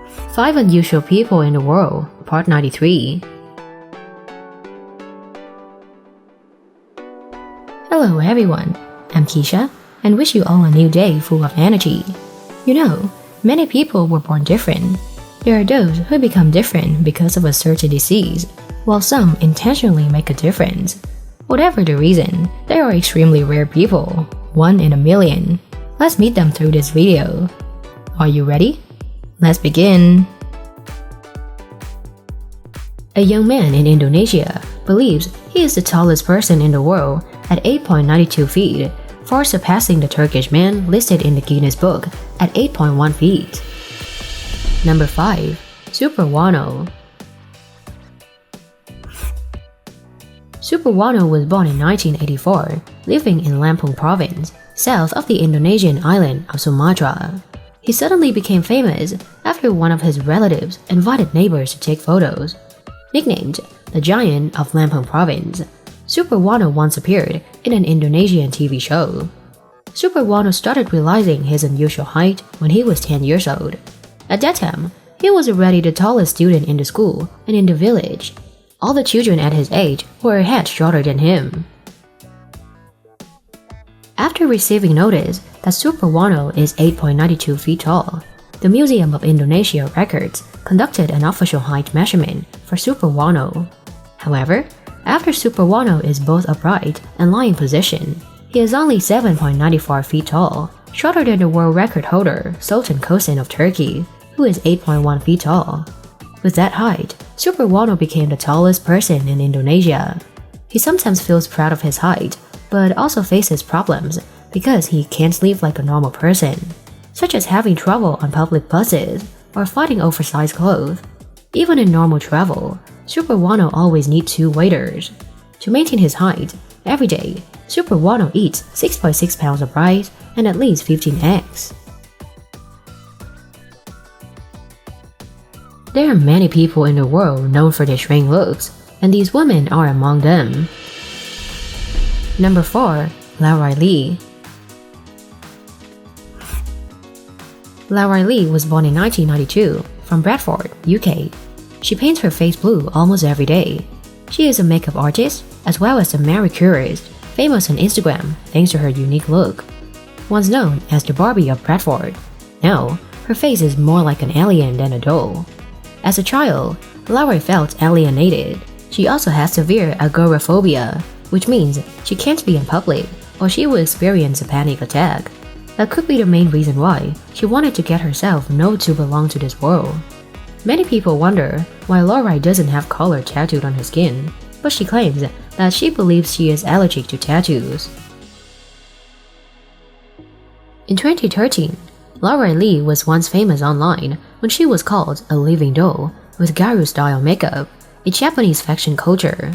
5 Unusual People in the World, Part 93. Hello everyone, I'm Keisha, and wish you all a new day full of energy. You know, many people were born different. There are those who become different because of a certain disease, while some intentionally make a difference. Whatever the reason, they are extremely rare people, 1 in a million. Let's meet them through this video. Are you ready? Let's begin. A young man in Indonesia believes he is the tallest person in the world at 8.92 feet, far surpassing the Turkish man listed in the Guinness Book at 8.1 feet. Number 5. Super Wano. Super Wano was born in 1984, living in Lampung Province, south of the Indonesian island of Sumatra. He suddenly became famous after one of his relatives invited neighbors to take photos. Nicknamed the Giant of Lampung Province, Super Wano once appeared in an Indonesian TV show. Super Wano started realizing his unusual height when he was 10 years old. At that time, he was already the tallest student in the school and in the village. All the children at his age were a head shorter than him. After receiving notice that Super Wano is 8.92 feet tall, the Museum of Indonesia Records conducted an official height measurement for Super Wano. However, after Super Wano is both upright and lying position, he is only 7.94 feet tall, shorter than the world record holder Sultan Kosen of Turkey, who is 8.1 feet tall. With that height, Super Wano became the tallest person in Indonesia. He sometimes feels proud of his height, but also faces problems because he can't live like a normal person, such as having trouble on public buses or finding oversized clothes. Even in normal travel, Super Wano always needs 2 waiters. To maintain his height, every day, Super Wano eats 6.6 pounds of rice and at least 15 eggs. There are many people in the world known for their strange looks, and these women are among them. Number 4. Laura Lee. Laura Lee was born in 1992 from Bradford, UK. She paints her face blue almost every day. She is a makeup artist as well as a manicurist, famous on Instagram thanks to her unique look. Once known as the Barbie of Bradford, now her face is more like an alien than a doll. As a child, Laura felt alienated. She also has severe agoraphobia, which means she can't be in public or she will experience a panic attack. That could be the main reason why she wanted to get herself known to belong to this world. Many people wonder why Laura doesn't have color tattooed on her skin, but she claims that she believes she is allergic to tattoos. In 2013, Laura Lee was once famous online when she was called a living doll with Garu-style makeup, a Japanese fashion culture.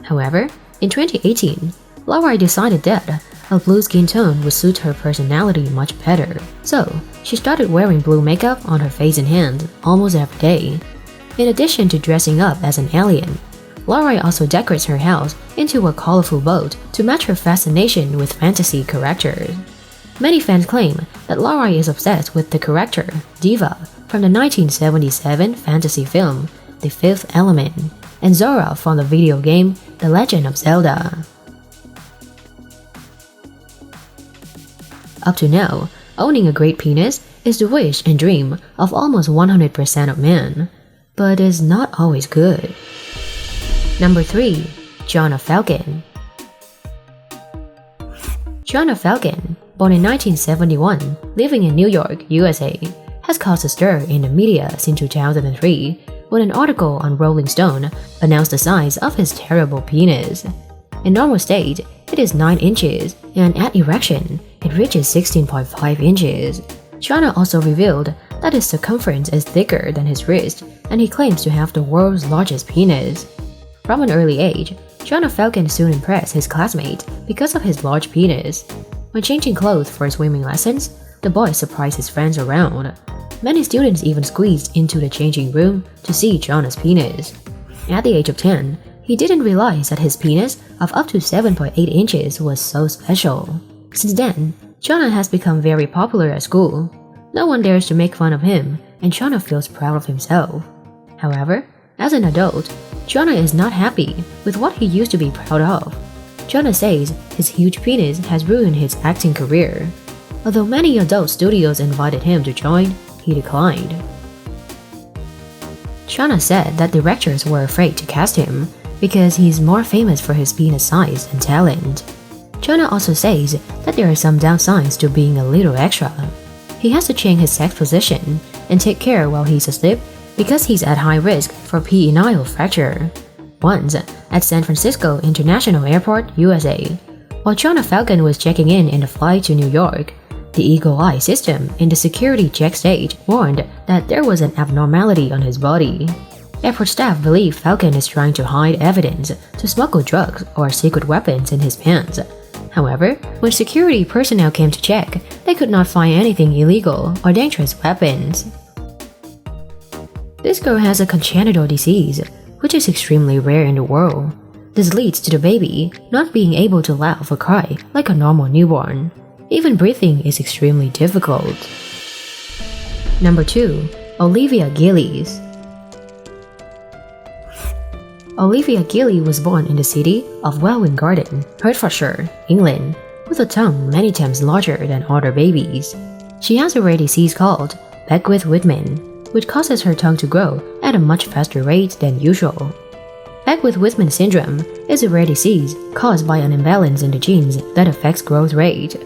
However, in 2018, Laura decided that a blue skin tone would suit her personality much better, so she started wearing blue makeup on her face and hands almost every day. In addition to dressing up as an alien, Laura also decorates her house into a colorful boat to match her fascination with fantasy characters. Many fans claim that Laura is obsessed with the character Diva from the 1977 fantasy film The Fifth Element and Zora from the video game The Legend of Zelda. Up to now, owning a great penis is the wish and dream of almost 100% of men, but is not always good. Number 3. Jonna Falcon. Jonna Falcon, born in 1971, living in New York, USA, has caused a stir in the media since 2003 when an article on Rolling Stone announced the size of his terrible penis. In normal state, it is 9 inches, and at erection, it reaches 16.5 inches. Jonna also revealed that his circumference is thicker than his wrist, and he claims to have the world's largest penis. From an early age, Jonna Falcon soon impressed his classmates because of his large penis. When changing clothes for swimming lessons, the boy surprised his friends around. Many students even squeezed into the changing room to see Jonna's penis. At the age of 10, he didn't realize that his penis of up to 7.8 inches was so special. Since then, Jonna has become very popular at school. No one dares to make fun of him, and Chana feels proud of himself. However, as an adult, Chana is not happy with what he used to be proud of. Chana says his huge penis has ruined his acting career. Although many adult studios invited him to join, he declined. Chana said that directors were afraid to cast him because he's more famous for his penis size and talent. Chana also says that there are some downsides to being a little extra. He has to change his sex position and take care while he's asleep because he's at high risk for peroneal fracture. Once, at San Francisco International Airport, USA, while Chana Falcon was checking in the flight to New York, the eagle eye system in the security check stage warned that there was an abnormality on his body. Airport staff believe Falcon is trying to hide evidence to smuggle drugs or secret weapons in his pants. However, when security personnel came to check, they could not find anything illegal or dangerous weapons. This girl has a congenital disease, which is extremely rare in the world. This leads to the baby not being able to laugh or cry like a normal newborn. Even breathing is extremely difficult. Number 2. Olivia Gillies. Olivia Gillies was born in the city of Welwyn Garden, Hertfordshire, England, with a tongue many times larger than other babies. She has a rare disease called Beckwith-Whitman, which causes her tongue to grow at a much faster rate than usual. Beckwith-Whitman syndrome is a rare disease caused by an imbalance in the genes that affects growth rate.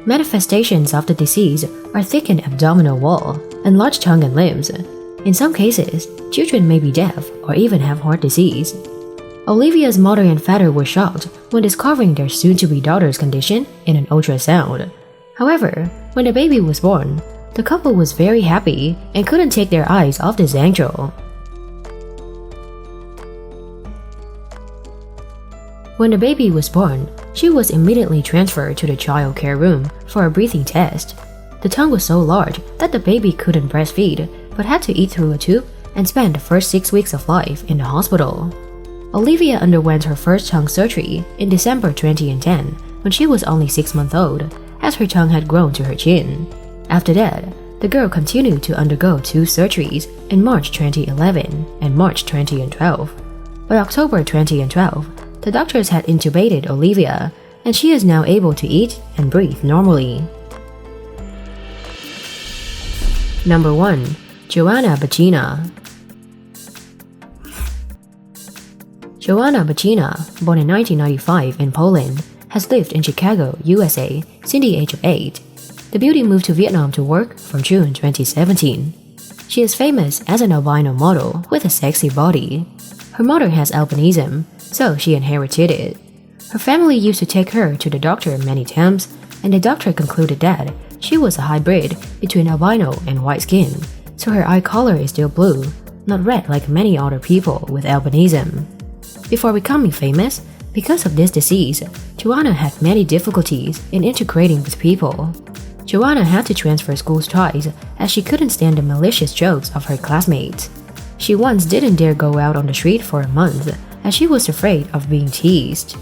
Manifestations of the disease are thickened abdominal wall and large tongue and limbs. In some cases, children may be deaf or even have heart disease. Olivia's mother and father were shocked when discovering their soon-to-be daughter's condition in an ultrasound. However, when the baby was born, the couple was very happy and couldn't take their eyes off this angel. When the baby was born, she was immediately transferred to the child care room for a breathing test. The tongue was so large that the baby couldn't breastfeed, but had to eat through a tube and spend the first 6 weeks of life in the hospital. Olivia underwent her first tongue surgery in December 2010 when she was only 6 months old, as her tongue had grown to her chin. After that, the girl continued to undergo 2 surgeries in March 2011 and March 2012. By October 2012, the doctors had intubated Olivia, and she is now able to eat and breathe normally. Number 1. Joanna Bacina. Joanna Bacina, born in 1995 in Poland, has lived in Chicago, USA since the age of 8. The beauty moved to Vietnam to work from June 2017. She is famous as an albino model with a sexy body. Her mother has albinism, so she inherited it. Her family used to take her to the doctor many times, and the doctor concluded that she was a hybrid between albino and white skin, so her eye color is still blue, not red like many other people with albinism. Before becoming famous, because of this disease, Joanna had many difficulties in integrating with people. Joanna had to transfer schools twice as she couldn't stand the malicious jokes of her classmates. She once didn't dare go out on the street for a month as she was afraid of being teased.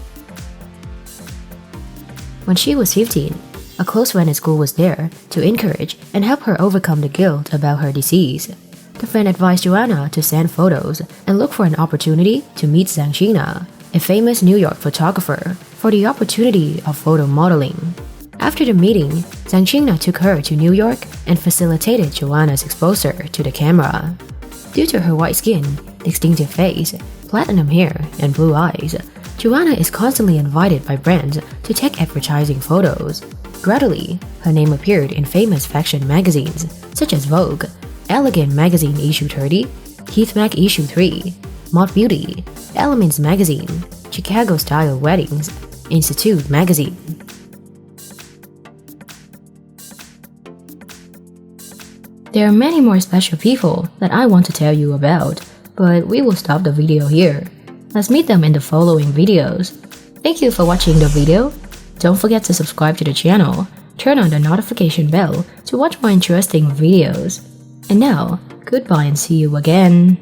When she was 15, a close friend at school was there to encourage and help her overcome the guilt about her disease. The friend advised Joanna to send photos and look for an opportunity to meet Zhang Xingna, a famous New York photographer, for the opportunity of photo modeling. After the meeting, Zhang Xingna took her to New York and facilitated Joanna's exposure to the camera. Due to her white skin, distinctive face, platinum hair, and blue eyes, Joanna is constantly invited by brands to take advertising photos. Gradually, her name appeared in famous fashion magazines such as Vogue, Elegant Magazine Issue 30, Heath Mag Issue 3, Mod Beauty, Elements Magazine, Chicago Style Weddings, Institute Magazine. There are many more special people that I want to tell you about, but we will stop the video here. Let's meet them in the following videos. Thank you for watching the video. Don't forget to subscribe to the channel, turn on the notification bell to watch more interesting videos. And now, goodbye and see you again.